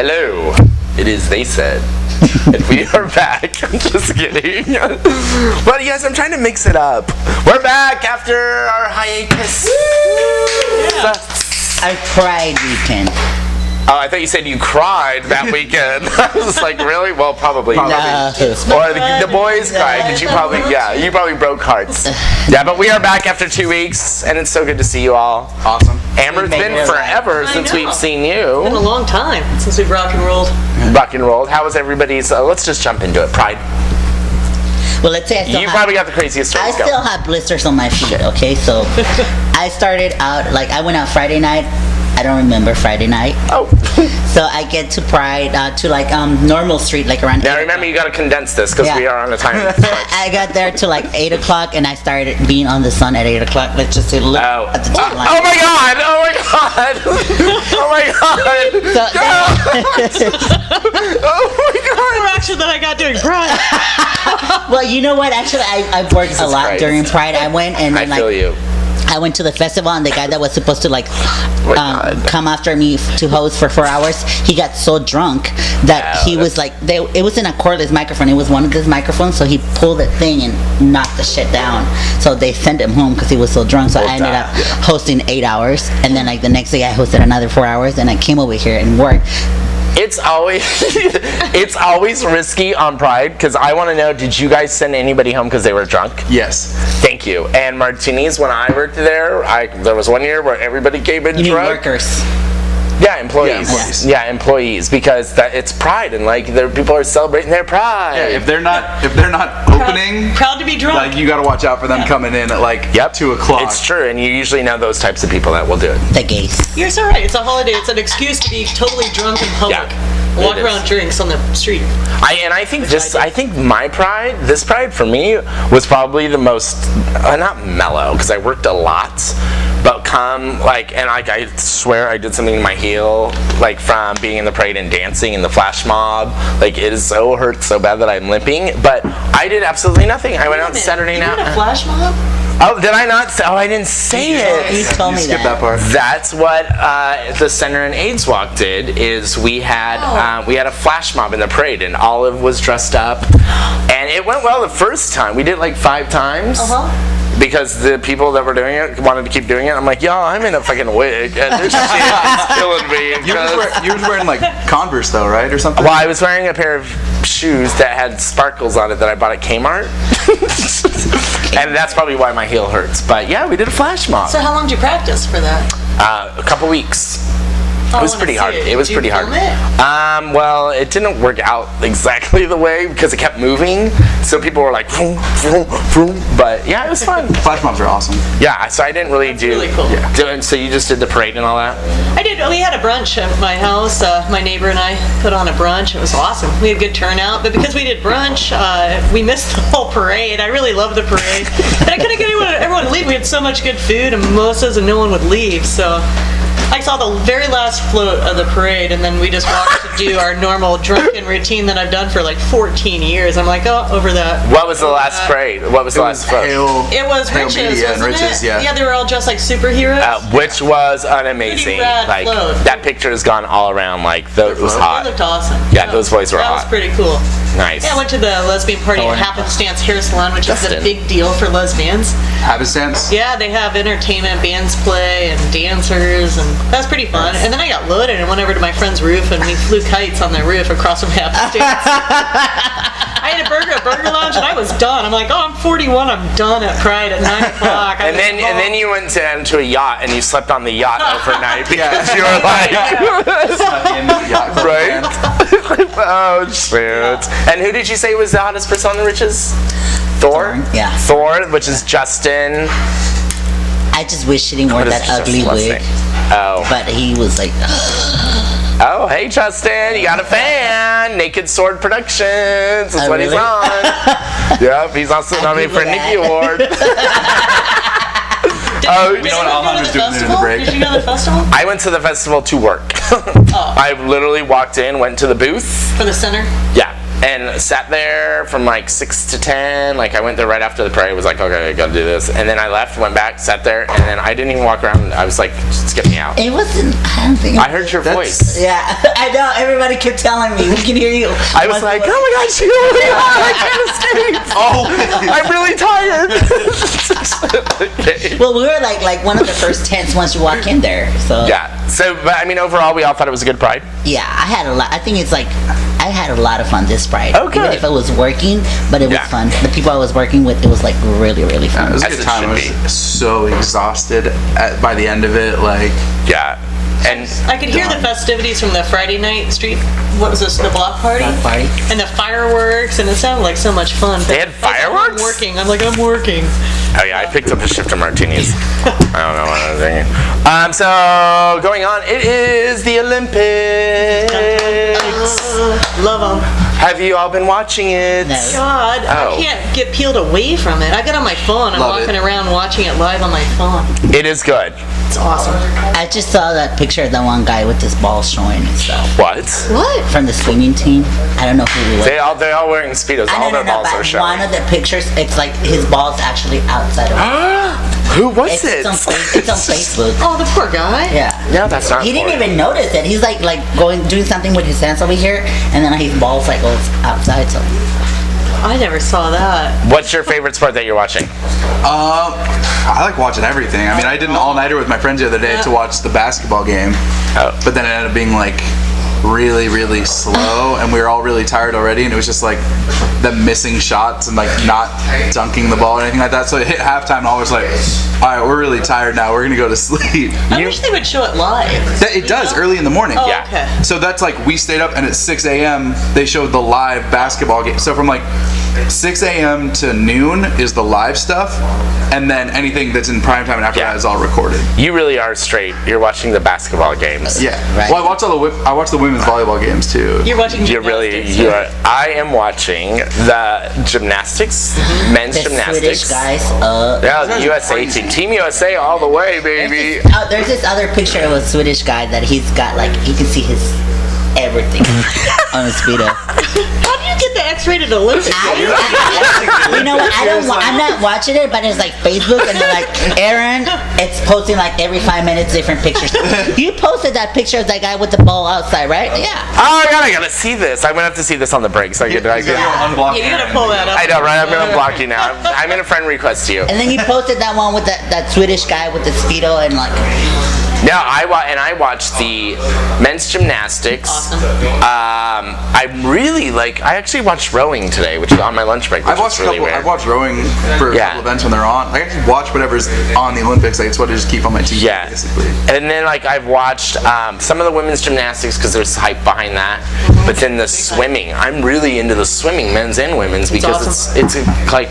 Hello, it is They Said. And we are back. I'm just kidding. But yes, I'm trying to mix it up. We're back after our hiatus. Our Pride weekend. Oh, I thought you said you cried that weekend. I was like, really? Well, probably. No. Or the boys cried because you probably broke hearts. Yeah, but we are back after 2 weeks, and it's so good to see you all. Awesome. Amber, it's been forever since we've seen you. It's been a long time since we've rock and rolled. Rock and rolled. How was everybody's? Let's just jump into it. Pride. Well, let's say You probably got the craziest stories. I still have blisters on my feet, okay? So I started out, like, I went out Friday night. I don't remember Friday night. Oh. So I get to Pride, to like Normal Street, like around. Now remember, you got to condense this because we are on a time. I got there to like 8 o'clock, and I started being on the sun at 8 o'clock. Let's just say, look at the time line. Oh my god! Oh my god! Oh my god! Oh my god! More action than I got doing Pride. Well, you know what? Actually, I worked a lot during Pride. I went and then, I feel you. I went to the festival, and the guy that was supposed to like come after me to host for 4 hours, he got so drunk that he was like, it was in a cordless microphone. It was one of those microphones, so he pulled the thing and knocked the shit down. So they sent him home because he was so drunk. So I ended up hosting 8 hours, and then like the next day I hosted another 4 hours, and I came over here and worked. It's always risky on Pride because I want to know, did you guys send anybody home because they were drunk? Yes. Thank you. And Martini's, when I worked there, there was 1 year where everybody came in drunk. You mean workers? Yeah, employees. Yeah, employees, because it's Pride, and like people are celebrating their Pride. Yeah, if they're not opening, proud to be drunk. like you got to watch out for them coming in at like 2 o'clock. It's true, and you usually know those types of people that will do it. The gays. You're so right. It's a holiday. It's an excuse to be totally drunk in public. Yeah. Walk around drinks on the street. I think my Pride, this Pride for me was probably the most not mellow because I worked a lot, but I swear I did something in my heel, like from being in the parade and dancing in the flash mob. Like it hurt so bad that I'm limping, but I did absolutely nothing. I went out Saturday night. You had a flash mob? Oh, did I not say? Oh, I didn't say it. You told me Skip that part. That's what the Center and AIDS Walk did. Is we had a flash mob in the parade, and Olive was dressed up, and it went well the first time. We did it like 5 times. Because the people that were doing it wanted to keep doing it. I'm like, y'all, I'm in a fucking wig, and this shit is killing me. You were wearing like Converse though, right, or something? Well, I was wearing a pair of shoes that had sparkles on it that I bought at Kmart. And that's probably why my heel hurts. But yeah, we did a flash mob. So how long did you practice for that? A couple weeks. It was pretty hard. It was pretty hard. Well, it didn't work out exactly the way because it kept moving. So people were like, vroom, vroom, vroom. But yeah, it was fun. Flash mobs are awesome. Yeah, so I didn't really do. Really cool. Yeah. So you just did the parade and all that? I did. We had a brunch at my house. My neighbor and I put on a brunch. It was awesome. We had good turnout. But because we did brunch, we missed the whole parade. I really loved the parade. And I couldn't get everyone to leave. We had so much good food and mimosas, and no one would leave. So I saw the very last float of the parade, and then we just walked to do our normal drunken routine that I've done for like 14 years. I'm like, oh, over that. What was the last parade? What was the last float? It was Hail Riches, Media wasn't and Riches, it? yeah. Yeah, they were all dressed like superheroes. Which was an amazing. Pretty rad float. That picture has gone all around. Like it was hot. They looked awesome. Yeah, those boys were that hot. That was pretty cool. Nice. Yeah, I went to the lesbian party at Happenstance Hair Salon, which is a big deal for lesbians. Happenstance? Yeah, they have entertainment, bands play, and dancers, and that's pretty fun. And then I got loaded and went over to my friend's roof, and we flew kites on their roof across from Happenstance. I had a burger at Burger Lounge, and I was done. I'm like, oh, I'm 41, I'm done at Pride at 9 o'clock. And then you went to a yacht, and you slept on the yacht overnight because you were like, right? Oh, shoot. And who did you say was the hottest person on the Riches? Thor? Yeah. Thor, which is Justin. I just wish he didn't wear that ugly wig. Oh. But he was like, oh, hey, Justin, you got a fan. Naked Sword Productions is what he's on. Yep, he's also nominated for a Nicky Award. We know what Alejandro's doing in the break. Did you go to the festival? I went to the festival to work. I literally walked in, went to the booth. For the center? Yeah. and sat there from like 6 to 10. Like I went there right after the parade. Was like, okay, I gotta do this. And then I left, went back, sat there, and then I didn't even walk around. I was like, just get me out. It wasn't. I don't think. I heard your voice. Yeah, I know. Everybody kept telling me. We can hear you. I was like, oh my gosh, she's really hot. I can't escape. Oh, I'm really tired. Okay. Well, we were like one of the first tents once you walk in there. So Yeah. So, but I mean, overall, we all thought it was a good Pride. yeah, I had a lot. I think it's like I had a lot of fun this Pride. Oh, good. Even if it was working, but it was Yeah. fun. The people I was working with, it was like really, really fun. It was a As good it time. I should was so exhausted by the end of it. Like, Yeah. And I could hear the festivities from the Friday night street. What was this? The block party? Block party. And the fireworks, and it sounded like so much fun. They had I was like, fireworks? I'm working. I'm like, I'm working. oh yeah, I picked up a shift of martinis. I don't know what I was thinking. So going on, it is the Olympics. Love them. Have you all been watching it? No. God, Oh. I can't get peeled away from it. I got on my phone. I'm Love walking it. around watching it live on my phone. It is good. It's awesome. I just saw that picture of the one guy with his balls showing and stuff What? What? from the swimming team. I don't know who he was. They're all wearing speedos. I All know, their balls are but showing. one of the pictures, it's like his balls actually outside of it. Who was It's on Facebook. Oh, the poor guy. Yeah. Yeah, that's not. He didn't important. even notice it. He's like doing something with his hands over here, and then his balls like goes outside. So I never saw that. What's your favorite sport that you're watching? I like watching everything. I mean, I did an all-nighter with my friends the other day to watch the basketball game, Oh. but then it ended up being like really, really slow, and we were all really tired already, and it was just like them missing shots and like not dunking the ball or anything like that. So it hit halftime, and I was like, all right, we're really tired now. We're gonna go to sleep. I wish they would show it live. It does early in the morning. Oh, Yeah. okay. So that's like we stayed up, and at 6 a.m. they showed the live basketball game. So from like 6 a.m. to noon is the live stuff, and then anything that's in prime time and after Yeah. that is all recorded. You really are straight. You're watching the basketball games. Yeah. Right. Well, I watch the women's volleyball games too. You're watching You're really. gymnastics. You are. I am watching the gymnastics, men's the gymnastics. Swedish guys. Yeah, the USA team. Team USA all the way, baby. There's this other picture of a Swedish guy that he's got like you can see his everything on his speedo. How do you get the X-rated Olympics? You know what? I'm not watching it, but it's like Facebook, and they're like, Aaron, it's posting like every 5 minutes different pictures. You posted that picture of that guy with the ball outside, right? Yeah. Oh my god, I gotta see this. I'm gonna have to see this on the break. So I get. Unblock Yeah, you gotta pull that up. I know, right? I'm gonna block you now. I'm gonna friend request you. And then you posted that one with that Swedish guy with the speedo and like. No, I watched the men's gymnastics. Awesome. I really like. I actually watched rowing today, which is on my lunch break. Which I've watched is really weird. I've watched rowing for a Yeah. couple events when they're on. I actually watch whatever's on the Olympics. Like, it's what I just keep on my TV, Yeah. basically. And then like I've watched some of the women's gymnastics because there's hype behind that. But then the swimming, I'm really into the swimming, men's and women's, because awesome. it's like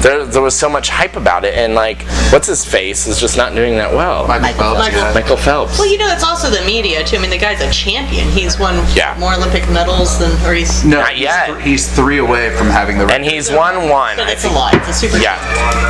there was so much hype about it, and like what's his face is just not doing that well. Michael Phelps, Michael. yeah. Michael Phelps. Well, you know, it's also the media too. I mean, the guy's a champion. He's won Yeah. more Olympic medals than, or he's. No, Not yet. He's 3 away from having the And he's won one. But I it's a think. lot. It's a super. Yeah,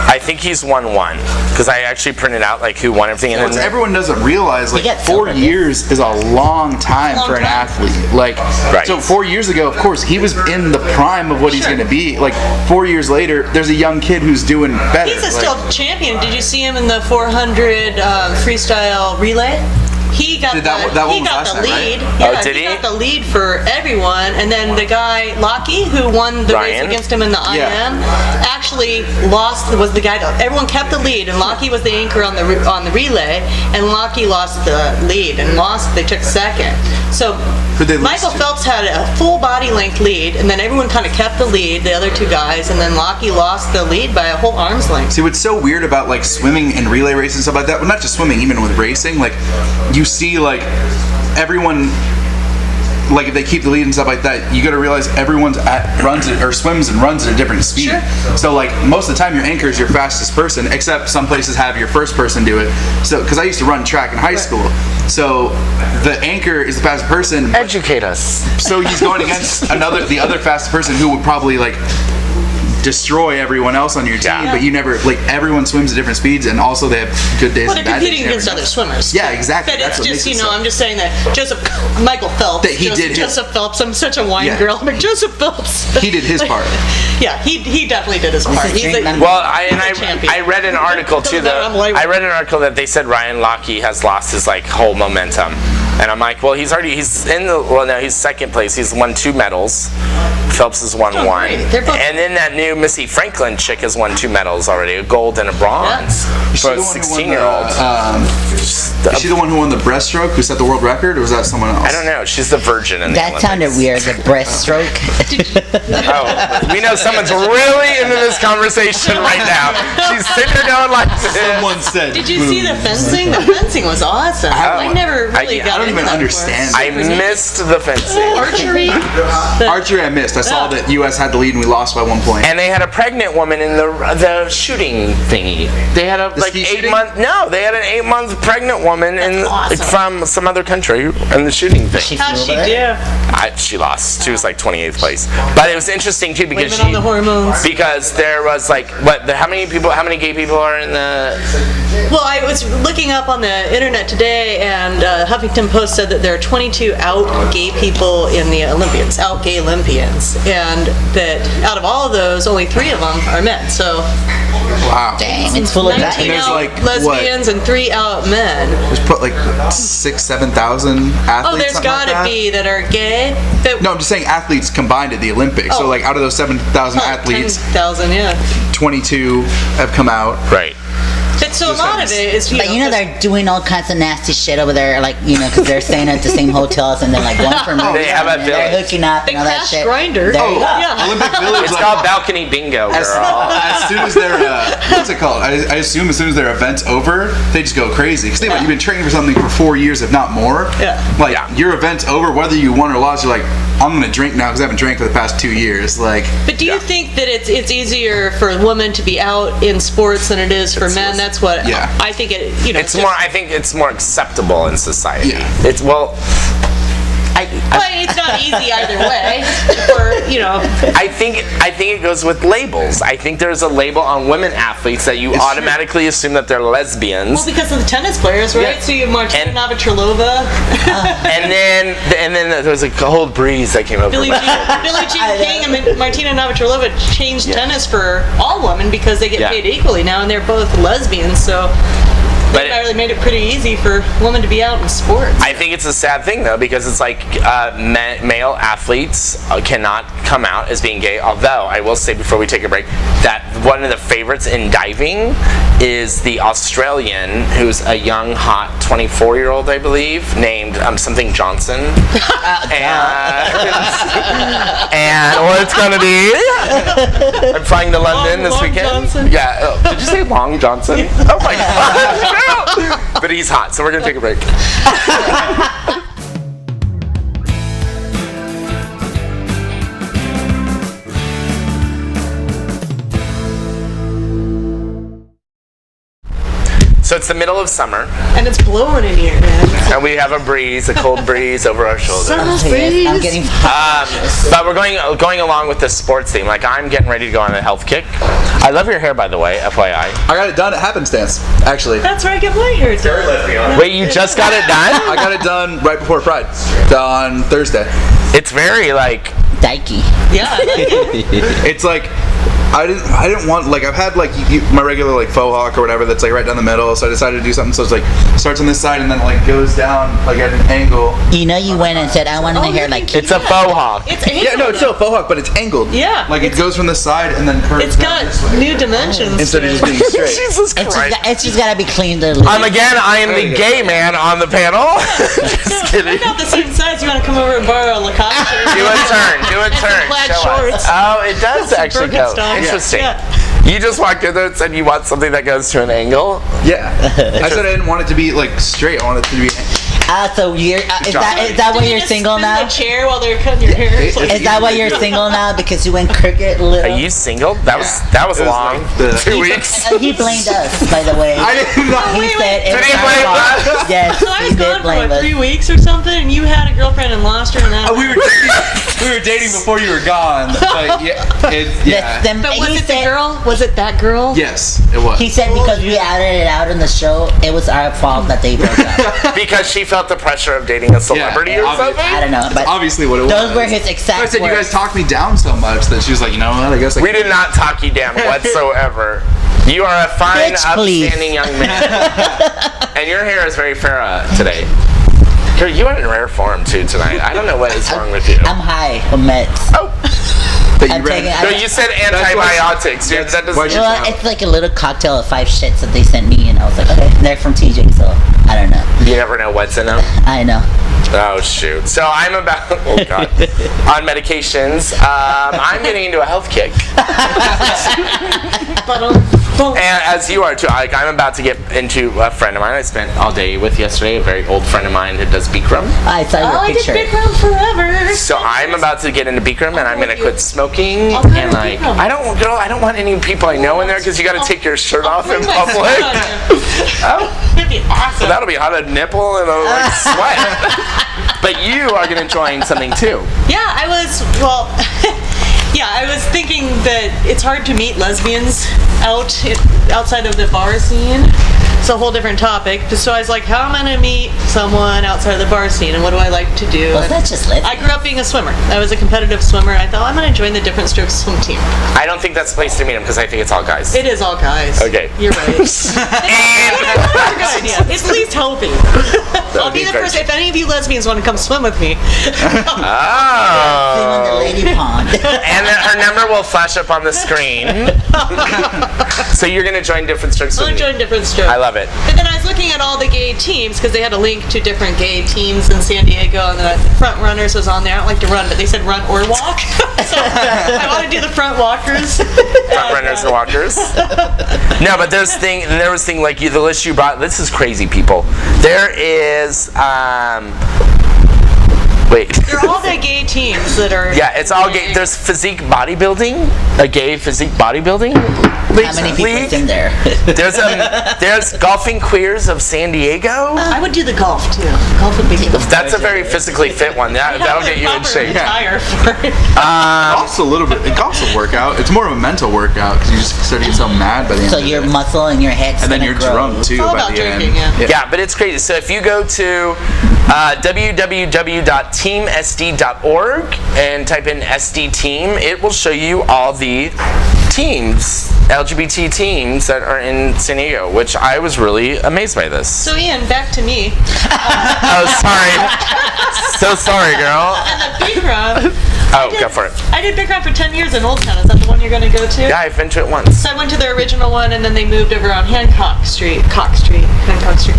I think he's won one because I actually printed out like who won everything, and What then everyone doesn't realize, like, got 4 silver. years is a long time Long for an time. athlete. Like, Right. so 4 years ago, of course, he was in the prime of what he's Sure. going to be. Like, 4 years later, there's a young kid who's doing better. He's a Like, still champion. Did you see him in the 400 freestyle relay? He got Did that the, one he was got last the night, right? lead. Oh, Yeah, did he he? got the lead for everyone, and then the guy Lockie, who won the race Ryan? against him in the IM, actually lost. Was the guy that everyone kept the lead, and Lockie was the anchor on the relay, and Lockie lost the lead and lost. They took second. So Who'd they lose Michael to? Phelps had a full body length lead, and then everyone kind of kept the lead, the other two guys, and then Lockie lost the lead by a whole arm's length. See, what's so weird about like swimming and relay races and stuff like that, well, not just swimming, even with racing, like you see like everyone, like if they keep the lead and stuff like that, you got to realize everyone's runs it or swims and runs at a different speed. Sure. So like most of the time your anchor is your fastest person, except some places have your first person do it. So because I used to run track in high school, so the anchor is the fastest person. educate us. So he's going against the other fastest person who would probably like destroy everyone else on your team, Yeah. but you never like everyone swims at different speeds, and also they have good days Well, and they're bad days. competing You never against know. other swimmers. Yeah, exactly. But That's it's what just, makes it I'm just saying that Michael Phelps. That he did his- Joseph Phelps. I'm such a wine Yeah. girl. I'm like, Joseph Phelps. He did his part. Yeah, he definitely did his part. is He's drink a, number- Well, he's a champion. I read an article too. I'm like- I read an article that they said Ryan Lochte has lost his like whole momentum, and I'm like, well, he's in the no, he's second place. He's won 2 medals. Phelps has won Oh, 1, great. They're both- and then that new Missy Franklin chick has won 2 medals already, a gold and a bronze for a 16-year-old. Is she the one who won the breaststroke, who set the world record, or was that someone else? I don't know. She's the virgin in the That sounded Olympics. weird. The breaststroke. Oh, we know someone's really into this conversation right now. She's sitting there going like this. Someone said. Did you see the fencing? The fencing was awesome. I never really got I don't into even that understand. I missed the fencing. Archery. Archery, I missed. I saw that U.S. had the lead and we lost by 1 point. And they had a pregnant woman in the shooting thingy. They had a like ski 8 shooting? month. No, they had an 8-month pregnant woman awesome. from some other country in the shooting thing. How'd she flew over do? She lost. She was like 28th place. But it was interesting too because Blaming on the hormones. because there was like how many gay people are in the Well, I was looking up on the internet today, and Huffington Post said that there are 22 out gay people in the Olympians, out gay Olympians, and that out of all of those, only 3 of them are men. So Wow. Dang, it's full of 19 And there's out like, lesbians and 3 out men. Just put like 6,000-7,000 athletes. Oh, there's something like got to that? be that are gay. But, No, I'm just saying athletes combined at the Olympics. So Oh. like out of those 7,000 athletes, 10,000, yeah. 22 have come out. right. But so a lot of it is, But you know they're doing all kinds of nasty shit over there, like because they're staying at the same hotels and they're like going for movies. They have a and they're village. hooking up They and all that cash shit. grinder. There you go. yeah. Olympic Village. It's like, called balcony bingo, as, girl. as soon as their what's it called? I assume as soon as their event's over, they just go crazy. Because you've been training for something for 4 years, if not more. Yeah. Like Yeah. your event's over, whether you won or lost, you're like, I'm gonna drink now because I haven't drank for the past 2 years. Like, But do you think that it's easier for a woman to be out in sports than it is for men? That's what Yeah. I think it. It's more. I think it's more acceptable in society. Yeah. It's Well, it's not easy either way. I think it goes with labels. I think there's a label on women athletes that you It's automatically assume that they're lesbians. Well, because of the tennis players, right? Yeah. So you have Martina And- Navratilova, and then there was a cold breeze that came over. Billie Jean King, and Martina Navratilova changed tennis for all women because they get Yeah. paid equally now, and they're both lesbians. So But they really made it pretty easy for women to be out in sports. I think it's a sad thing though because it's like male athletes cannot come out as being gay. Although I will say before we take a break that one of the favorites in diving is the Australian who's a young hot 24-year-old I believe named something Johnson. and what it's gonna be? I'm flying to London this Long weekend. Johnson? Yeah. Did you say Long Johnson? Oh my god. But he's hot, so we're gonna take a break. So it's the middle of summer, And it's blowing in here, man. and we have a breeze, a cold breeze over our shoulders. Summer's Yes, breeze. I'm getting But we're going along with the sports theme. Like I'm getting ready to go on a health kick. I love your hair, by the way, FYI. I got it done at happenstance, actually. That's where I get my hair done. Wait, you just got it done? I got it done right before Pride on Thursday. It's very like dykey. Yeah, I like it. It's like I didn't want like I've had like my regular like faux hawk or whatever that's like right down the middle, so I decided to do something so it's like starts on this side and then like goes down like at an angle. You went and said I want my hair like it's a faux hawk. It's Yeah, no, it's still a faux hawk, but it's angled. Yeah, like it goes from the side and then curves It's down got this way. new dimensions. Instead of just being straight. Jesus it's Christ. it's just gotta be cleaned. I am the gay man on the panel. Just We're kidding. not the same size. You want to come over and borrow a Lacoste shirt? Do a turn. Do a And some turn. plaid Show shorts. us. Oh, it does actually go. Birkenstocks. Interesting. Yeah. You just walked in there and said you want something that goes to an angle. Yeah, I said I didn't want it to be like straight. I wanted it to be. So you're is that why Do you you're just single spin now? the chair while they're cutting your hair. It's like- Is that why you're single now? Because you went crooked little. Are you single? That was It was long. like the- 2 weeks. He blamed us, by the way. I didn't know. He said it Did was he our blame fault. us? Yes, So I he was did gone for blame like was. 3 weeks or something, and you had a girlfriend and lost her, and then We were dating before you were gone. But yeah. But was it the girl? Was it that girl? Yes, it was. He said because we added it out in the show, it was our fault that they broke up. Because she felt the pressure of dating a celebrity or something? I don't know, but obviously what it was. those were his exact I said you words. guys talked me down so much that she was like, you know what? I guess We did not talk you down whatsoever. You are a fine, Bitch, please. upstanding young man. And your hair is very fair today. Girl, you are in rare form too tonight. I don't know what is wrong with you. I'm high on meds. Oh. That I'm you read. taking- No, you said antibiotics. Dude, that doesn't. Well, it's like a little cocktail of 5 shits that they sent me, and I was like, okay, they're from TJ, so I don't know. You never know what's in them. I know. Oh shoot! So I'm about on medications. I'm getting into a health kick, and as you are too. Like I'm about to get into a friend of mine I spent all day with yesterday. A very old friend of mine who does Bikram. I saw your I did picture. Bikram forever. So I'm about to get into Bikram, and I'm gonna quit smoking. I'll go And to like Bikram. I don't want any people I know in there because you got to take your shirt off in Bring my public. sweat on you. Oh, It'd be awesome. that'll be hot. A nipple and a like, sweat. But you are gonna join something too. Yeah, I was, well, yeah, I was thinking that it's hard to meet lesbians outside of the bar scene. It's a whole different topic. So I was like, how am I going to meet someone outside of the bar scene, and what do I like to do? Well, And that's just lit. I grew up being a swimmer. I was a competitive swimmer. I thought, I'm going to join the Different Strokes swim team. I don't think that's the place to meet him because I think it's all guys. It is all guys. Okay. You're right. It's a good idea. It's at least helping. I'll be the very first. If any of you lesbians want to come swim with me, Swim on the Oh. lady pond. And then her number will flash up on the screen. So you're gonna join Different Strokes I'll with me. join Different Strokes. I love it. But then I was looking at all the gay teams because they had a link to different gay teams in San Diego, and the Front Runners was on there. I don't like to run, but they said run or walk. So I want to do the front walkers. Front runners and walkers. No, but there was thing like the list you brought. This is crazy, people. There is wait. They're all the gay teams that are. Yeah, it's all gay. There's physique bodybuilding, a gay physique bodybuilding. How many people is in there? There's golfing queers of San Diego. I would do the golf too. Golf would be good. That's a very physically fit one. That'll get you in shape. Retire for it. Golf's a little bit. Golf's a workout. It's more of a mental workout because you just start to get so mad by the end. So of your it. muscle and your head's And then gonna you're grow. drunk too It's all by about the drinking, end. yeah. Yeah, but it's crazy. So if you go to www.teamsd.org and type in SD team, it will show you all the teams, LGBT teams that are in San Diego, which I was really amazed by this. So Ian, back to me. Oh, sorry. So sorry, girl. And the Bikram. Oh, go for it. I did Bikram for 10 years in Old Town. Is that the one you're going to go to? Yeah, I've been to it once. So I went to the original one, and then they moved over on Hancock Street. Hancock Street.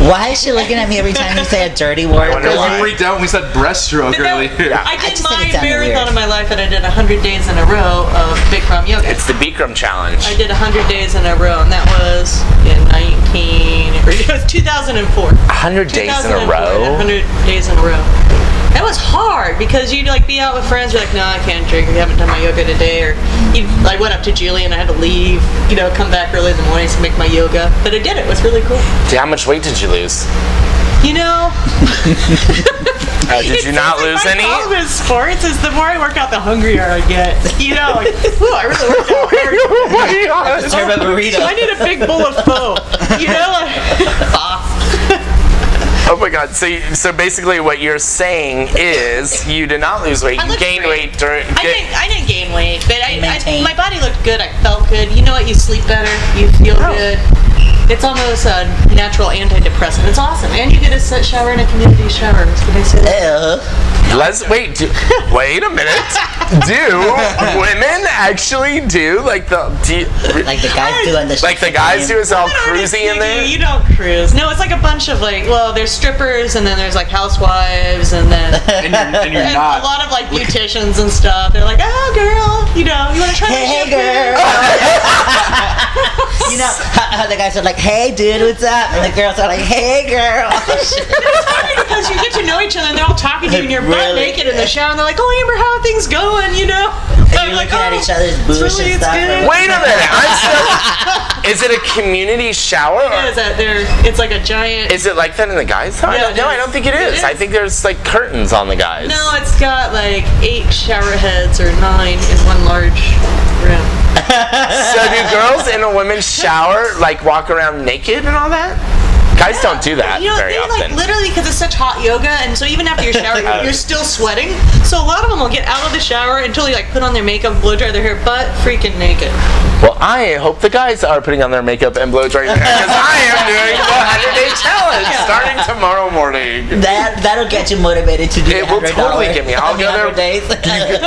Why is she looking at me every time you say a dirty word? wonder Because why. you freaked out when we said breaststroke But no, earlier. I I did just think my it sounded marathon weird. of my life, and I did 100 days in a row of Bikram yoga. It's the Bikram challenge. I did 100 days in a row, and that was in 2004. 100 days in a 2004, row? 100 days in a row. That was hard because you'd like be out with friends. You're like, no, I can't drink. We haven't done my yoga today. Or I went up to Julie and I had to leave. Come back early in the morning to make my yoga. But I did it. It was really cool. How much weight did you lose? Did Did you not lose any? My problem with sports is the more I work out, the hungrier I get. Ooh, I really worked out hard. Oh my God. Serve a burrito. I need a big bowl of pho. Oh my God! So basically, what you're saying is you did not lose weight. I You looked gained great. weight during. I didn't gain weight, but Maintain. my body looked good. I felt good. You know what? You sleep better. You feel good. It's almost a natural antidepressant. It's awesome. And you get a shower in a community shower. Can I say that? Wait a minute. Do women actually do Like the guys do on the like the guys do is all cruisy in there? You don't cruise. No, it's like a bunch of there's strippers and then there's like housewives and then and you're and not. a lot of like beauticians and stuff. They're like, oh girl, you want to try Hey, my shampoo? girl. How the guys are like, hey dude, what's up? And the girls are like, hey girl. It's funny because you get to know know each other, and they're all talking to you, and you're butt Really? naked in the shower, and they're like, "Oh, Amber, how are things going?" You know? And you're looking at each other's boobs it's really, and it's stuff. good. Wait a minute. I'm still. Is it a community shower? Yeah, it's like a giant. Is it like that in the guys' house? Yeah, it No, I is. don't think it It is. is. I think there's like curtains on the guys. No, it's got like 8 shower heads or 9 in one large room. So do girls in a women's shower like walk around naked and all that? Guys don't do that You know, very they often. like literally because it's such hot yoga, and so even after your shower, you're still sweating. So a lot of them will get out of the shower until they like put on their makeup, blow dry their hair, butt freaking naked. Well, I hope the guys are putting on their makeup and blow drying their hair because I am doing the 100-day challenge starting tomorrow morning. That'll get you motivated to do It will totally get me. I'll go there. 100 days.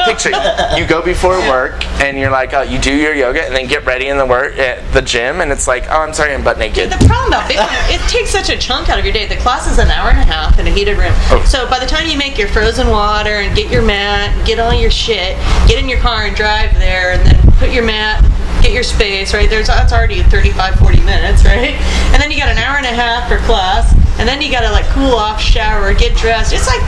Picture you go before work and you're like, oh, you do your yoga and then get ready in the work at the gym and it's like, oh, I'm sorry, I'm butt naked. The problem about Bitcoin, it takes such a chunk out of your day. The class is an hour and a half in a heated room. Oh. So by the time you make your frozen water and get your mat, and get all your shit, get in your car and drive there, and then put your mat, get your space, right? That's already 35, 40 minutes, right? And then you got an hour and a half for class, and then you got to like cool off, shower, get dressed. It's like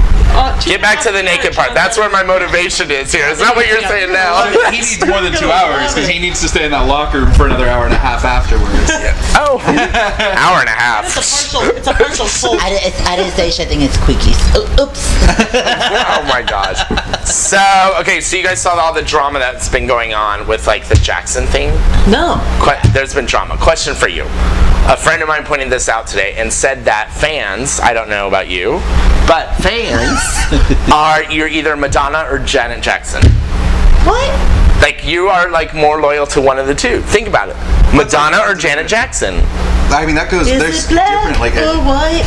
Get back to the naked part. That's where my motivation is here. Is that what you're saying now? He needs more than 2 hours because he needs to stay in that locker room for another hour and a half afterwards. Oh, hour and a half. It's a partial full. I didn't say shit. I think it's quickies. Oops. Oh my gosh. So, okay, so you guys saw all the drama that's been going on with like the Jackson thing? No. There's been drama. Question for you. A friend of mine pointed this out today and said that fans, I don't know about you, but fans you're either Madonna or Janet Jackson. What? Like you are like more loyal to one of the two. Think about it. Madonna or Janet Jackson. I mean, that goes. Is There's it black different. Like, or white?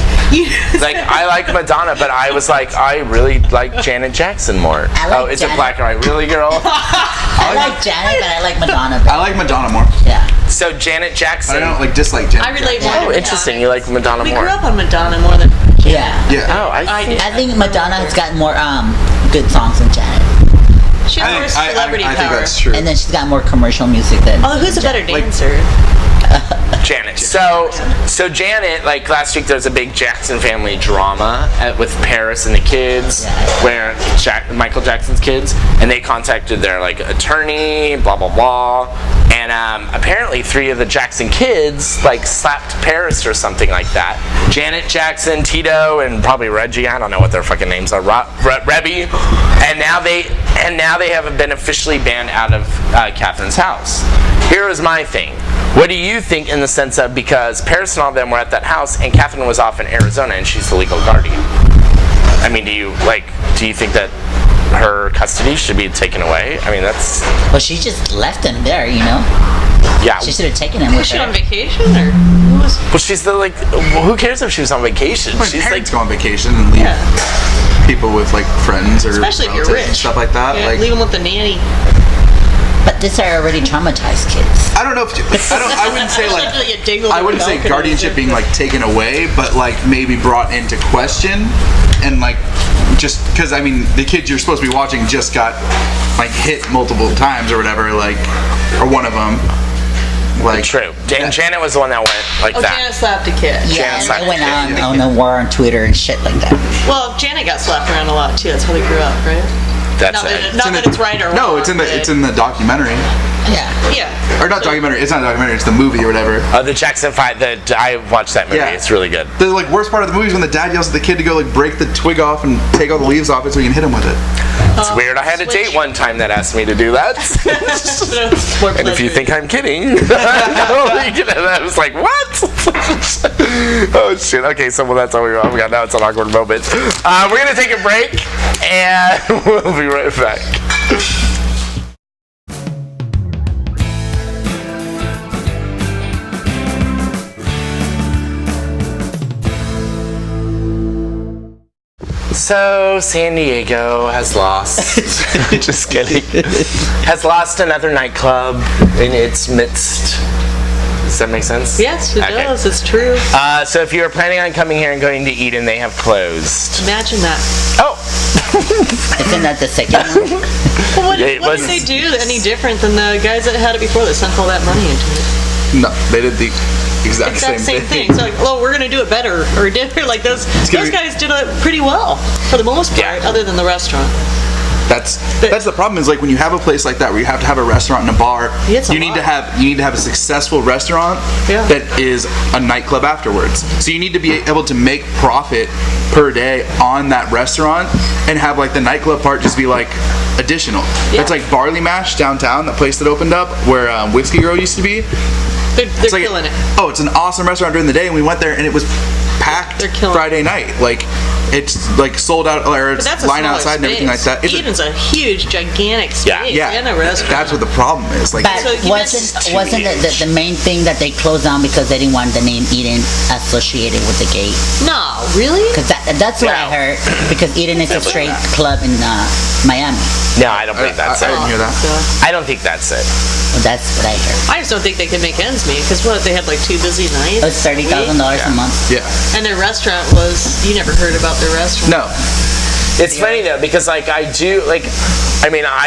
Like I like Madonna, but I was like, I really like Janet Jackson more. I like oh, is it Janet. black and white? Really, girl? I like Janet, but I like Madonna. I like Madonna more. Yeah. So Janet Jackson. I don't like dislike Janet. I relate more. Oh, interesting. You like Madonna We more. grew up on Madonna more than. Yeah. Yeah. Oh, I did. I think Madonna has got more good songs than Janet. She has more celebrity I think power. that's true. And then she's got more commercial music than. Oh, who's a better dancer? Janet. So Janet, like last week, there was a big Jackson family drama with Paris and the kids, where Michael Jackson's kids, and they contacted their like attorney, blah blah blah, and apparently 3 of the Jackson kids like slapped Paris or something like that. Janet Jackson, Tito, and probably Reggie. I don't know what their fucking names are. Rebby, and now they have been officially banned out of Catherine's house. Here is my thing. What do you think in the sense of, because Paris and all of them were at that house and Catherine was off in Arizona and she's the legal guardian? I mean, do you think that her custody should be taken away? I mean, that's... Well, she just left him there, you know? Yeah. She should have taken him with Was she her. on vacation or who was? Well, she's the like... Well, who cares if she was on vacation? My She's parents like... go on vacation and leave people with like friends or Especially if you're relatives and rich. stuff like that. Yeah, Like, leave them with the nanny. But these are already traumatized kids. I don't know if I wouldn't say like Especially you dingle I the wouldn't say balcony. guardianship being like taken away, but like maybe brought into question, and like just because I mean the kids you're supposed to be watching just got like hit multiple times or whatever, like or one of them. Like True. Janet was the one that went like Oh, that. Janet slapped a kid. Yeah, Janet's and it like- went on a war on Twitter and shit like that. Well, Janet got slapped around a lot too. That's how they grew up, right? That's Not it. that it's right or wrong. No, it's in the documentary. Yeah. Yeah. Or not documentary. It's not a documentary. It's the movie or whatever. The Jackson 5, I watched that movie. Yeah. It's really good. The like worst part of the movie is when the dad yells at the kid to go like break the twig off and take all the leaves off it so he can hit him with it. It's weird. I had a date one time that asked me to do that. And if you think I'm kidding, I was like, what? Oh shit. Okay, so that's all we got. Now it's an awkward moment. We're gonna take a break, and we'll be right back. So San Diego has lost. Just kidding. Has lost another nightclub in its midst. Does that make sense? Yes, it Okay. does. It's true. So if you were planning on coming here and going to Eden, they have closed. Imagine that. Oh. Isn't that the second one? Well, what It did was- they do any different than the guys that had it before that sunk all that money into it? No, they did the exact same same thing. So like, well, we're gonna do it better or different. Like those gonna be- guys did it pretty well for the most part, Yeah. other than the restaurant. That's the problem is like when you have a place like that where you have to have a restaurant and a bar, It's a you need to lot. have a successful restaurant Yeah. that is a nightclub afterwards. So you need to be able to make profit per day on that restaurant and have like the nightclub part just be like additional. Yeah. That's like Barley Mash downtown, that place that opened up where Whiskey Girl used to be. They're It's like killing it. Oh, it's an awesome restaurant during the day, and we went there and it was packed They're killing Friday night. Like it's like sold out, or But it's that's a line smaller outside and everything like space. that. It's Eden's a huge, gigantic space Yeah. and a restaurant. That's what the problem is. Like But So you wasn't the main thing that they closed down because they didn't want the name Eden associated with the gate? No, really? Because that's what I No. heard. Because Eden is a straight club in Miami. No, I don't believe that's I it. didn't hear that. So, I don't think that's it. Well, that's what I heard. I just don't think they can make ends meet because what they had like 2 busy nights. It was $30,000 a month. Yeah. And their restaurant was, you never heard about their restaurant. No. It's funny though because like I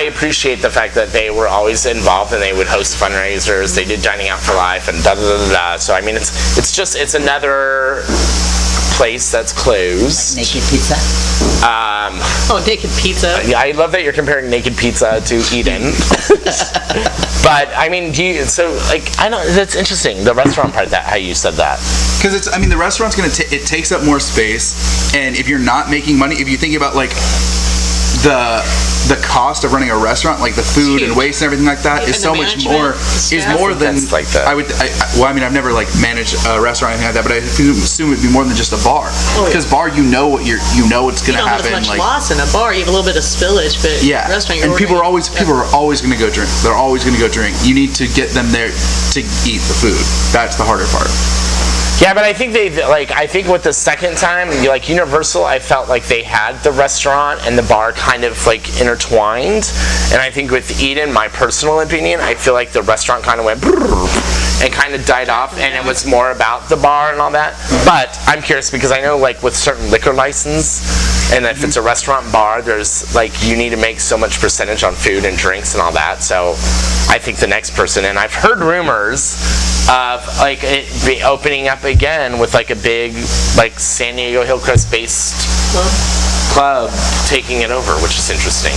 appreciate the fact that they were always involved and they would host fundraisers. They did Dining Out for Life and da da da da. Da. So I mean it's another place that's closed. Naked Pizza. Oh, naked pizza. Yeah, I love that you're comparing Naked Pizza to Eden. But I mean, that's interesting. The restaurant part, how you said that. Because the restaurant's it takes up more space, and if you're not making money, if you think about like the cost of running a restaurant, like the food and huge. waste and everything like that, is And so the much management, more. the Is staff. more than That's like the- I've never like managed a restaurant or anything like that, but I assume it'd be more than just a bar. Oh, yeah. Because bar, you know what's You gonna don't have happen. as much Like loss in a bar. You have a little bit of spillage, but yeah, restaurant, and people are always going to go drink. They're always going to go drink. You need to get them there to eat the food. That's the harder part. Yeah, but I think I think with the second time, like Universal, I felt like they had the restaurant and the bar kind of like intertwined. And I think with Eden, my personal opinion, I feel like the restaurant kind of went and kind of died off, and it was more about the bar and all that. But I'm curious because I know like with certain liquor license, and if it's a restaurant bar, there's like you need to make so much percentage on food and drinks and all that. So I think the next person, and I've heard rumors of like it be opening up again with like a big like San Diego Hillcrest based club taking it over, which is interesting.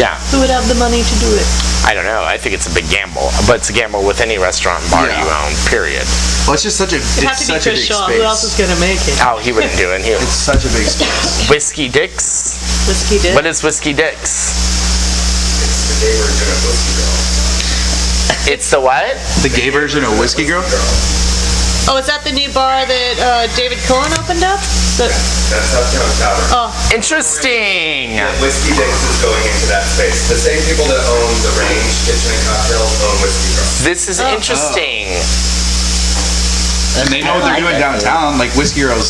Yeah, Who would have the money to do it? I don't know. I think it's a big gamble, but it's a gamble with any restaurant and bar Yeah. you own. Period. Well, it's just such a It'd have it's to be such a Chris big Shaw. space. Who else is gonna make it? Oh, he wouldn't do it. It's such a big space. Whiskey Dicks. Whiskey did. What is Whiskey Dicks? It's the what? The gay version of Whiskey Girl. Oh, is that the new bar that David Cohen opened up? That's Uptown Tavern. Interesting. Whiskey Dicks is going into that space. The same people that own the Range Kitchen and Cocktails own Whiskey Girl. This is interesting. And they know what they're doing downtown. Like Whiskey Girl's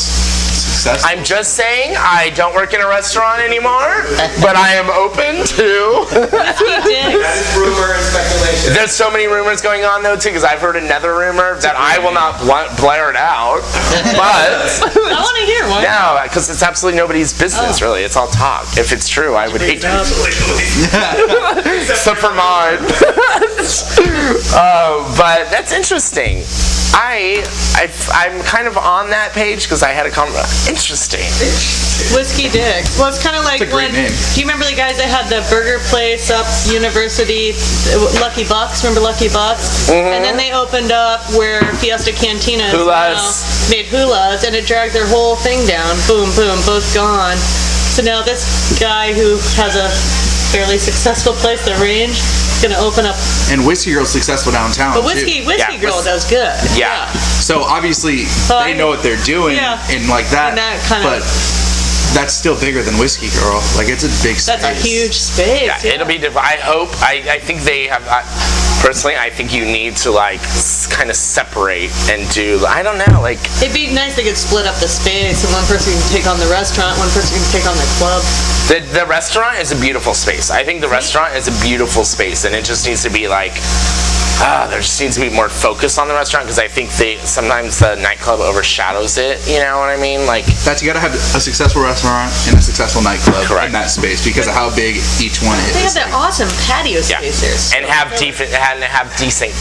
successful. I'm just saying, I don't work in a restaurant anymore, but I am open to. That is rumor and speculation. There's so many rumors going on though too, because I've heard another rumor that I will not blare it out, but I want to hear one. no, because it's absolutely nobody's business really. It's all talk. If it's true, I would hate to, except for mine. But that's interesting. I'm kind of on that page because I had a comment. Interesting. Whiskey Dicks. Well, it's kind of like That's a great when. name. Do you remember the guys that had the burger place up University, Lucky Bucks? Remember Lucky Bucks? And then they opened up where Fiesta Cantina is Hulas. now, made hulas, and it dragged their whole thing down. Boom, boom, both gone. So now this guy who has a fairly successful place, the Range, is going to open up. And Whiskey Girl's successful downtown. But too. Whiskey Yeah, Girl does good. Yeah. So obviously they know what they're doing Yeah. and like that. And that kind of- but that's still bigger than Whiskey Girl. Like it's a big space. That's a huge space. Yeah, it'll be different. I think they have. Personally, I think you need to like kind of separate and do. I don't know, like. It'd be nice they could split up the space, and one person can take on the restaurant, one person can take on the club. The restaurant is a beautiful space. I think the restaurant is a beautiful space, and it just needs to be like there just needs to be more focus on the restaurant because I think sometimes the nightclub overshadows it. You know what I mean? Like That's, you gotta have a successful restaurant and a successful nightclub Correct. in that space because of how big each one is. They have that awesome patio space there. and have decent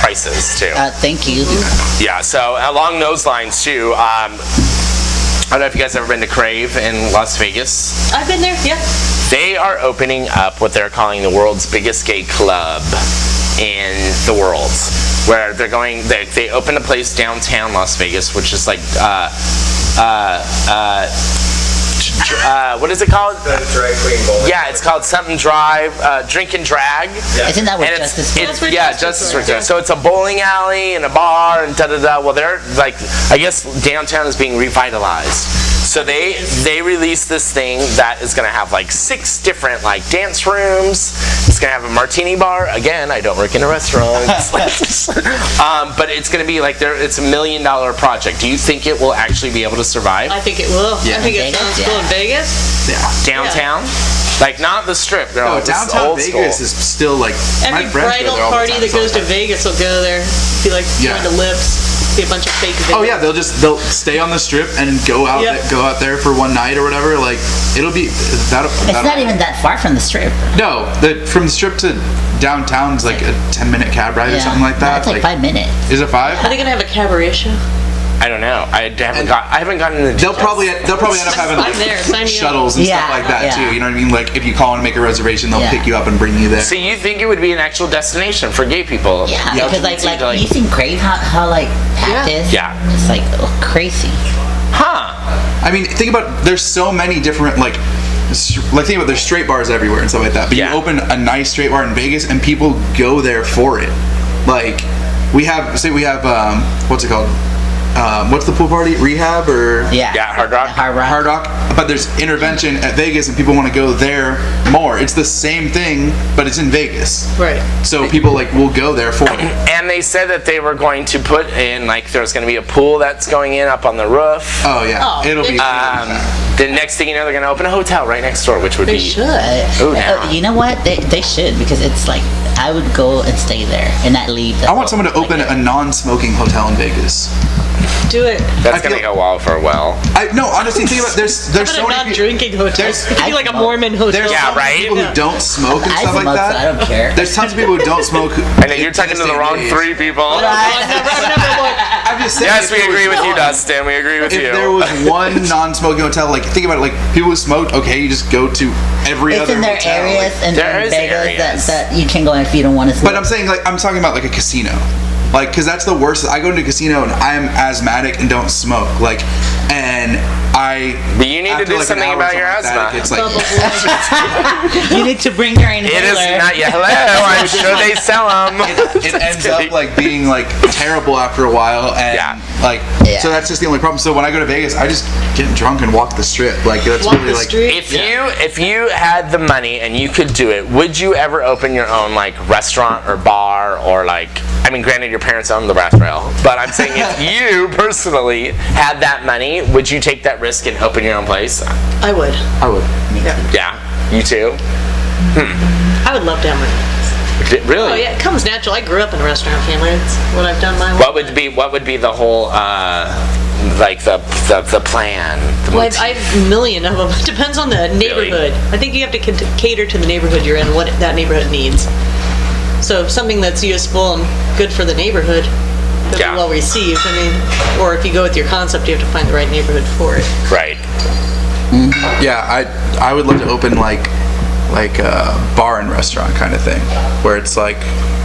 prices too. Thank you. Yeah, so along those lines too, I don't know if you guys ever been to Crave in Las Vegas. I've been there, yeah. They are opening up what they're calling the world's biggest gay club in the world, where they opened a place downtown Las Vegas, which is like what is it called? The drag queen bowling. Yeah, it's called something Drink and Drag. Isn't that what And Justice That's where yeah, Justice Justice was. Works. So it's a bowling alley and a bar and da-da-da. Well, they're like, I guess downtown is being revitalized. So they released this thing that is going to have like 6 different like dance rooms. It's going to have a martini bar. Again, I don't work in a restaurant. But it's going to be like it's $1 million project. Do you think it will actually be able to survive? I think it will. Yeah. I think it Vegas, sounds yeah. cool in Vegas. Yeah. Downtown? Like not the strip, girl. No, This is downtown old Vegas school. is still like Every my friends bridal go there all the party time, that so goes to Vegas will go there. Be like Yeah. going to Lips. See a bunch of fake Vegas. Oh yeah, they'll stay on the strip and go out there for one night or whatever. Like it'll be that'll. It's not even that far from the strip. No, from the strip to downtown's like a 10-minute cab ride or something like that. It's like 5 minutes. Is it 5? Are they gonna have a cabaret show? I don't know. I haven't gotten into the They'll details. probably end up having I'm there. Sign me up. shuttles and Yeah, stuff like that yeah. too. You know what I mean? Like if you call and make a reservation, they'll Yeah. pick you up and bring you there. So you think it would be an actual destination for gay people? Yeah, LGBT because like to, you seen Crave how like packed is. Yeah. It's like crazy. Huh? I mean, think about there's so many different think about there's straight bars everywhere and stuff like that. But Yeah. you open a nice straight bar in Vegas and people go there for it. Like we have what's it called? What's the pool party? Rehab or Yeah. Yeah, Hard Rock? Hard Rock. Hard Rock? But there's Intervention at Vegas and people want to go there more. It's the same thing, but it's in Vegas. Right. So people will go there for it. And they said that they were going to put in there's going to be a pool that's going in up on the roof. Oh yeah, Oh, it'll be. The next thing you know, they're going to open a hotel right next door, which would They be should. Ooh, now. You know what? They should, because it's like I would go and stay there and not leave. I want someone to open a non-smoking hotel in Vegas. Do it. That's I going to feel- go well for a while. No, honestly, think about there's How so about a many people. non-drinking hotel? there's- It could be like a Mormon hotel. There's Yeah, so many right? people who don't smoke and I stuff like smoke, that. so I don't care. There's tons of people who don't smoke. I know you're talking to the wrong 3 people. I've never looked. I'm just saying. Yes, if we there agree was with you, one- Dustin. We agree with If you. there was one non-smoking hotel, think about it, people who smoke, okay, you just go to every It's other in their hotel. areas and There is Vegas areas. that you can go if you don't want to smoke. But I'm saying, I'm talking about a casino. Because that's the worst. I go into a casino and I'm asthmatic and don't smoke. And But you need to after, do an something hour or about your something like that, asthma. It's you need to bring your inhaler. It is not yet. Hello, I'm sure they sell them. it ends up being terrible after a while, and Yeah. so that's just the only problem. So when I go to Vegas, I just get drunk and walk the strip. That's Walk really the street. If you had the money and you could do it, would you ever open your own restaurant or bar or granted your parents own the brass rail, but I'm saying if you personally had that money, would you take that risk and open your own place? I would. I would. Yeah, you too. I would love to have my. Really? Oh yeah, it comes natural. I grew up in a restaurant family. It's what I've done my whole What would be the whole the plan? The Well, motif? I have a million of them. It depends on the neighborhood. I think you have to cater to the neighborhood you're in, what that neighborhood needs. So something that's useful and good for the neighborhood, that'll be well received. Or if you go with your concept, you have to find the right neighborhood for it. Right. Yeah, I would love to open like a bar and restaurant kind of thing, where it's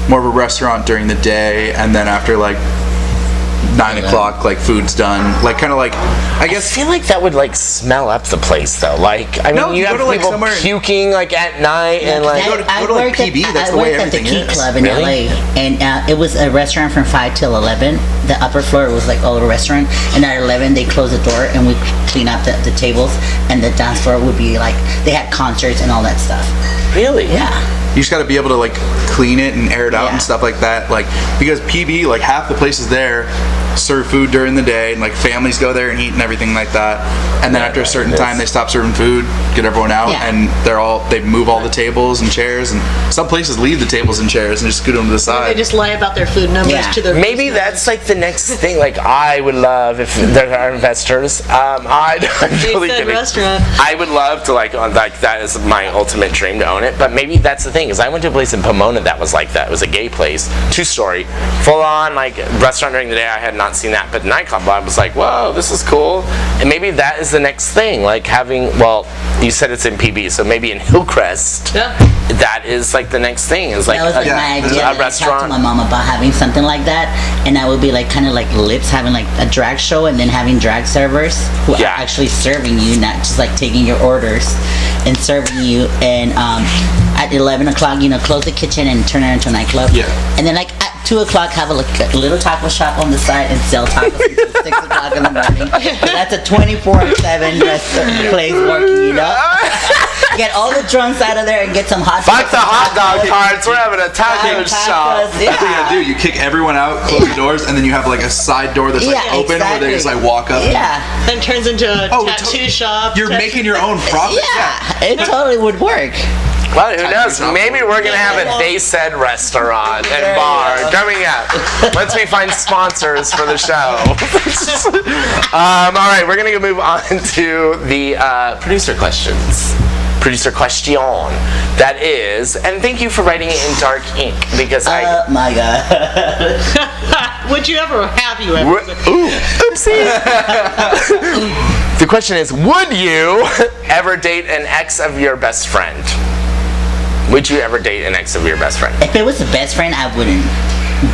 more of a restaurant during the day, and then after 9 o'clock, food's done. I guess. I feel like that would smell up the place though. No, you you have go to, people somewhere- puking at night and go to, worked PB, that's I the way worked at the everything Key is. Club in Really? LA, and it was a restaurant from 5 till 11. The upper floor was all a restaurant, and at 11 they closed the door and we clean up the tables, and the dance floor would be they had concerts and all that stuff. Really? Yeah. You just got to be able to clean it and air it out Yeah. and stuff like that. Because PB, half the places there serve food during the day, and like families go there and eat and everything like that. And then after a certain time, they stop serving food, get everyone out, Yeah. and they move all the tables and chairs. And some places leave the tables and chairs and just scoot them to the They side. just lie about their food numbers Yeah. to their Maybe that's like the next thing. Like I would love if there are investors. I'm really said kidding. restaurant. I would love to like that is my ultimate dream to own it. But maybe that's the thing is I went to a place in Pomona that was like that. It was a gay place, 2-story, full on like restaurant during the day. I had not seen that, but nightclub. I was like, whoa, this is cool. And maybe that is the next thing. Like having you said it's in PB, so maybe in Hillcrest. Yeah. That is like the next thing. Is like That was like Yeah, my there's idea. a Like, I talked to restaurant. my mom about having something like that, and I would be like kind of like Lips, having like a drag show, and then having drag servers who Yeah. are actually serving you, not just like taking your orders and serving you. And at 11 o'clock, close the kitchen and turn it into a nightclub. Yeah. And then like at 2 o'clock, have a little taco shop on the side and sell tacos until 6 o'clock in the morning. So that's a 24/7 restaurant place working. Get all the drunks out of there and get some hot Fuck dogs the and hot dog tacos. carts. We're having a taco shop. Tacos, yeah. That's what you gotta do. You kick everyone out, close the doors, and then you have like a side door that's like Yeah, open where they just like exactly. walk up. Yeah. Then turns into a Oh, tattoo shop. You're making your own profit. Yeah, it totally would work. Well, who knows? shop. Maybe we're gonna have a They Said restaurant and bar coming up once we find sponsors for the show. All right, we're gonna move on to the producer questions. Producer question. That is, and thank you for writing it in dark ink because Oh my god. Would you ever? Have you ever? Ooh, oopsie. The question is, would you ever date an ex of your best friend? Would you ever date an ex of your best friend? If it was a best friend, I wouldn't.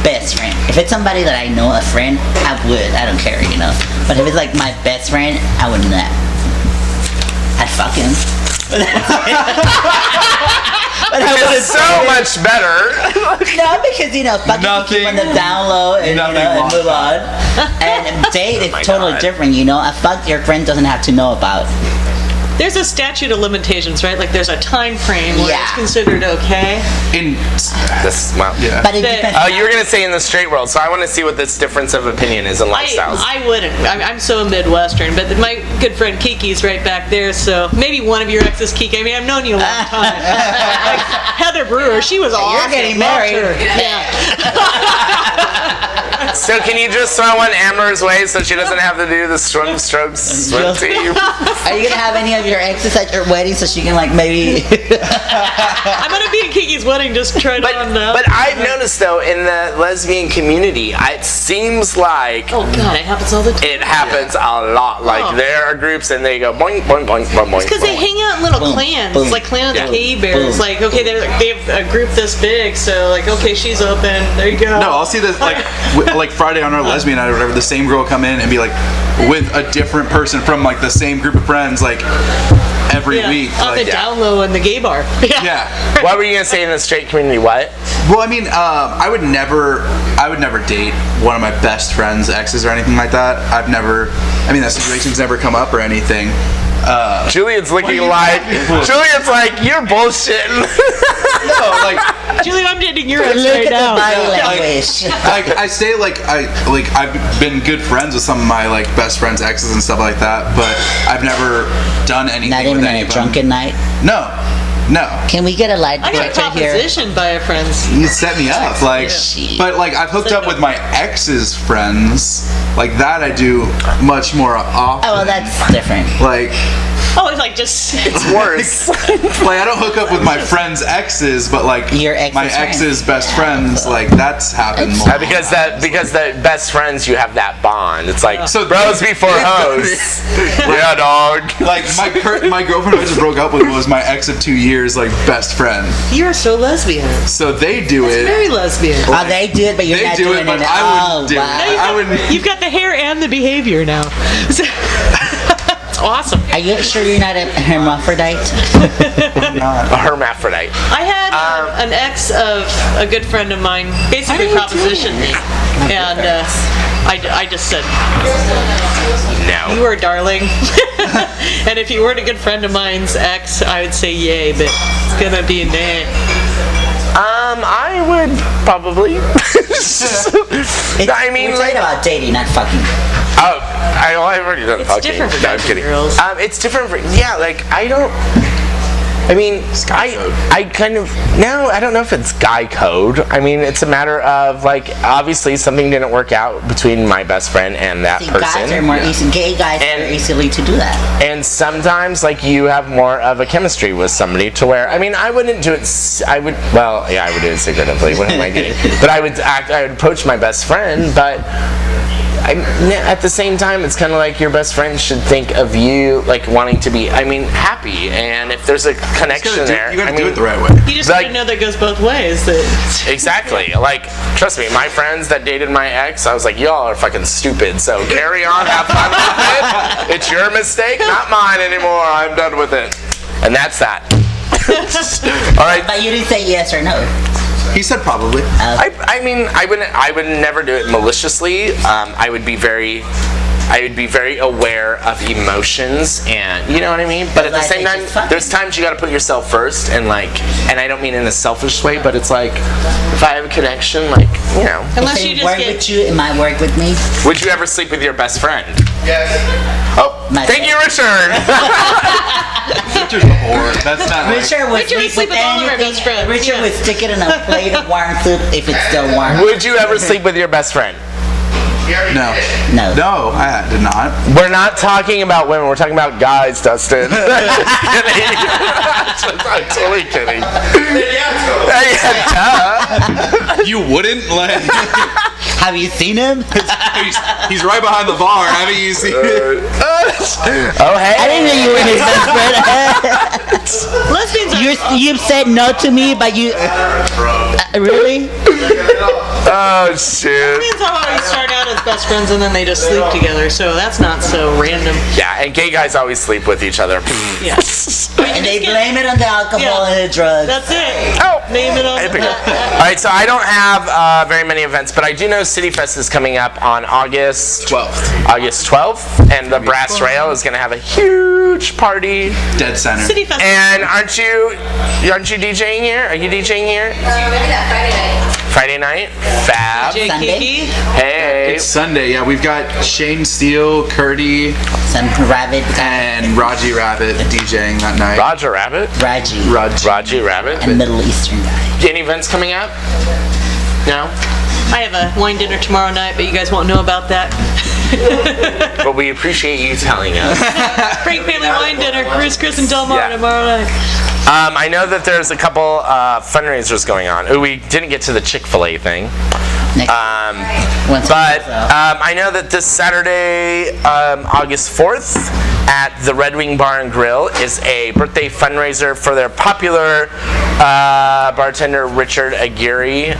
Best friend. If it's somebody that I know, a friend, I would. I don't care, But if it's like my best friend, I would not. I'd fuck him. But I wouldn't It's so date him. much better. No, because fucking keep on the down low and nothing and lost move on. And date is my totally God. different. A fuck your friend doesn't have to know about. There's a statute of limitations, right? Like there's a time frame where Yeah. it's considered okay. In yeah. But it But- depends. Oh, you were gonna say in the straight world, so I want to see what this difference of opinion is in lifestyles. I wouldn't. I'm so Midwestern, but my good friend Kiki's right back there, so maybe one of your exes, Kiki. I mean, I've known you a long time. Like Heather Brewer, she was awesome. getting Loved married. her. Yeah. So can you just throw one Amber's way so she doesn't have to do the swim strokes swim team? Are you gonna have any of your exes at your wedding so she can maybe? I'm gonna be at Kiki's wedding. Just try But, it on now. but I've noticed though in the lesbian community, it seems like Oh God, it happens all the time. it happens a lot. Like Oh. there are groups and they go boing boing boing boing boing. Because they boing. hang out in little Boom, clans, boom, like Clan of the yeah, Cave Bears. boom. Like, okay, they have a group this big, so like, okay, she's open. There you go. No, I'll see this like Friday on our lesbian night or whatever. The same girl will come in and be like with a different person from like the same group of friends like every Yeah, week. on Like, the down low in the gay bar. yeah. What were you gonna say in the straight community? What? Well, I mean, I would never date one of my best friend's exes or anything like that. That situation's never come up or anything. Julian's looking like Julian's like you're bullshitting. No, like Julie, I'm dating your ex Look right at now. the body Yeah, language. I say I've been good friends with some of my best friends' exes and stuff like that, but I've never done anything Not with even any on a of them. drunken night. No. Can we get a light I got detector here? propositioned by a friend. You set me up, Shit. but I've hooked up with my ex's friends, like that I do much more often. Oh well, that's different. Oh, it's like just. It's worse. I don't hook up with my friends' exes, but Your ex's my friends. ex's best friends, that's happened It's- more. because the best friends you have that bond. It's like So bros before hoes. Yeah, dog. My girlfriend I just broke up with was my ex of 2 years, best friend. You're so lesbian. So they do it. Very lesbian. Oh, they do it, but you're They not do doing it, but it. I wouldn't do it. wow. I wouldn't. You've got the hair and the behavior now. It's awesome. Are you sure you're not a hermaphrodite? A hermaphrodite. I had an ex of a good friend of mine basically propositioned me, and I just said, "You No. are darling." And if you weren't a good friend of mine's ex, I would say yay, but it's gonna be nay. I would probably. I mean, we're like, talking about dating, not fucking. oh, I've already done It's fucking. different for No, I'm guys and kidding. girls. It's different for, yeah, like, I don't. I mean, I kind of, no, I don't know if it's guy code. I mean, it's a matter of, like, obviously something didn't work out between my best friend and that See, person. guys are more easy. Gay guys And- are easily to do that. And sometimes, like, you have more of a chemistry with somebody to where, I mean, I wouldn't do it, I would do it secretively. What am I doing? But I would approach my best friend, but at the same time, it's kind of like your best friend should think of you, like, wanting to be, I mean, happy. And if there's a connection there, You gotta I do mean, it the right way. You just like- gotta know that goes both ways. That exactly. Like, trust me, my friends that dated my ex, I was like, y'all are fucking stupid. So carry on, have fun with it. It's your mistake, not mine anymore. I'm done with it. And that's that. All right. But you didn't say yes or no. He said probably. I mean, I would never do it maliciously. I would be very aware of emotions, and you know what I mean. But at the Like, same it's time, just fucking. there's times you got to put yourself first, and I don't mean in a selfish way, but it's like if I have a connection, like, you know. unless If you it just work get with you, it might work with me. Would you ever sleep with your best friend? Yes. Oh, My thank you, Richard. Richard's a whore. That's not like... Richard would Richard would sleep with all of our best friends, Richard yeah. would stick it in a plate of warm soup if it's still warm. Would you ever sleep with your best friend? No. No. No, I did not. We're not talking about women. We're talking about guys, Dustin. I'm totally kidding. You wouldn't let... Have you seen him? he's right behind the bar. Haven't you seen it? Oh, hey. I didn't know you were his best friend. lesbians are You said no to me, but you really? Oh, shit. lesbians always start out as best friends and then they just sleep together. So that's not so random. Yeah, and gay guys always sleep with each other. Yeah. And they blame it on the alcohol and the drugs. That's it. Oh. Name it on I the pick up. All right, so I don't have very many events, but I do know City Fest is coming up on August 12th, and the Brass Rail is going to have a huge party. Dead center. City Fest. And aren't you DJing here? Are you DJing here? Maybe that Friday night. Friday night? Fab. Jay Sunday? Kiki. Hey. It's Sunday. Yeah, we've got Shane Steele, Curdy, Some rabbit guy, and Raji Rabbit DJing that night. Roger Rabbit. Raji, Raji Rabbit. and Middle Eastern guy. Any events coming up? No? I have a wine dinner tomorrow night, but you guys won't know about that. But we appreciate you telling us. Frank Family Wine Dinner, Bruce, Chris, and Del Mar Yeah. tomorrow night. I know that there's a couple fundraisers going on. Oh, we didn't get to the Chick-fil-A thing. Next once But it comes out. I know that this Saturday, August 4th, at the Red Wing Bar and Grill is a birthday fundraiser for their popular bartender Richard Aguirre.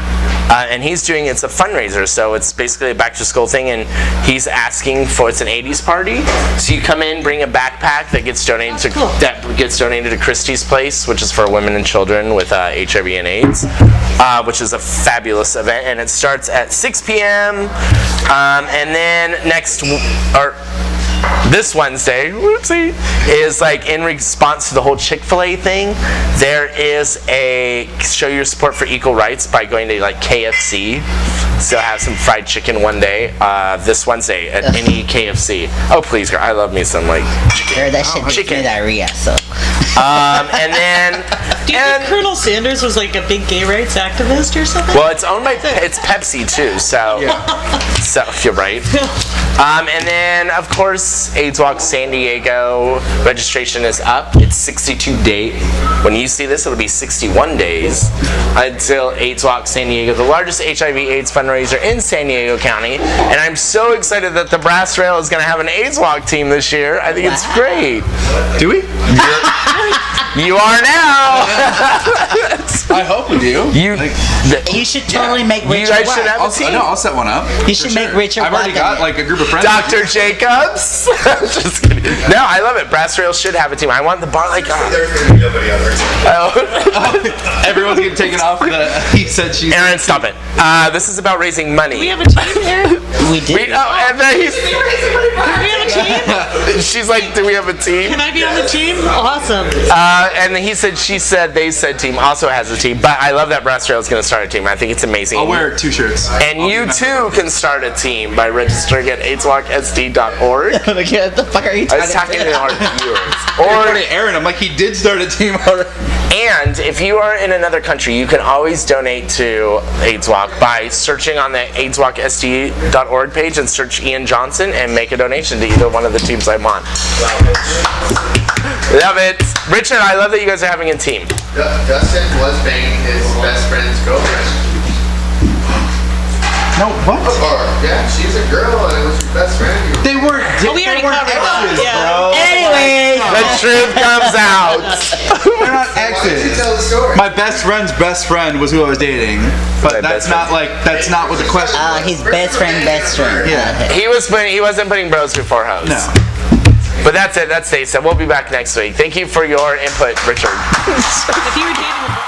And he's doing, it's a fundraiser, so it's basically a back to school thing, and he's asking for, it's an 80s party, so you come in, bring a backpack that gets donated to Christie's Place, which is for women and children with HIV and AIDS, which is a fabulous event, and it starts at 6 p.m. And then this Wednesday, whoopsie, is like in response to the whole Chick-fil-A thing, there is a show your support for equal rights by going to like KFC. So have some fried chicken one day, this Wednesday at any KFC. Oh please, girl, I love me some like Heard that shit gives chicken. me diarrhea, so. And then, Do you think Colonel Sanders was like a big gay rights activist or something? well, it's owned by it's Pepsi too, so so you're right. And then of course AIDS Walk San Diego registration is up. It's 62 days. When you see this, it'll be 61 days until AIDS Walk San Diego, the largest HIV/AIDS fundraiser in San Diego County. And I'm so excited that the Brass Rail is going to have an AIDS Walk team this year. I think it's great. Do we? You are now. I hope we do. You should totally make You Richard guys should work. have a team. I'll set one up. You for should make Richard I've already work on got it. like a group of friends. Dr. Jacobs. Just kidding. No, I love it. Brass Rail should have a team. I want the bar like. There's gonna be nobody on our team. Everyone's getting taken off the. He said she. Aaron, stop it. This is about raising money. Do we have a team here? We did. and then Do we have a team? she's like, do we have a team? Can I be on the team? Awesome. And he said, she said, they said team also has a team. But I love that Brass Rail is going to start a team. I think it's amazing. I'll wear 2 shirts. And you too can start a team by registering at aidswalksd.org. What the fuck are you I was talking talking to about? our viewers. Or Or Aaron, I'm like, he did start a team already. And if you are in another country, you can always donate to AIDS Walk by searching on the aidswalksd.org page and search Ian Johnson and make a donation to either one of the teams I'm on. Love it. Richard, I love that you guys are having a team. Dustin was banging his best friend's girlfriend. No, what? Or, yeah, she's a girl and it was your best friend. They weren't. Oh, we already covered that. exes, Yeah. bro. Anyway, The truth comes out. They're not Why don't you exes. tell the story? My best friend's best friend was who I was dating, but My that's best not like that's not what the question. his best friend. Yeah. He wasn't putting bros before hoes. No. But that's it. That's Stacey. We'll be back next week. Thank you for your input, Richard. If you were dating a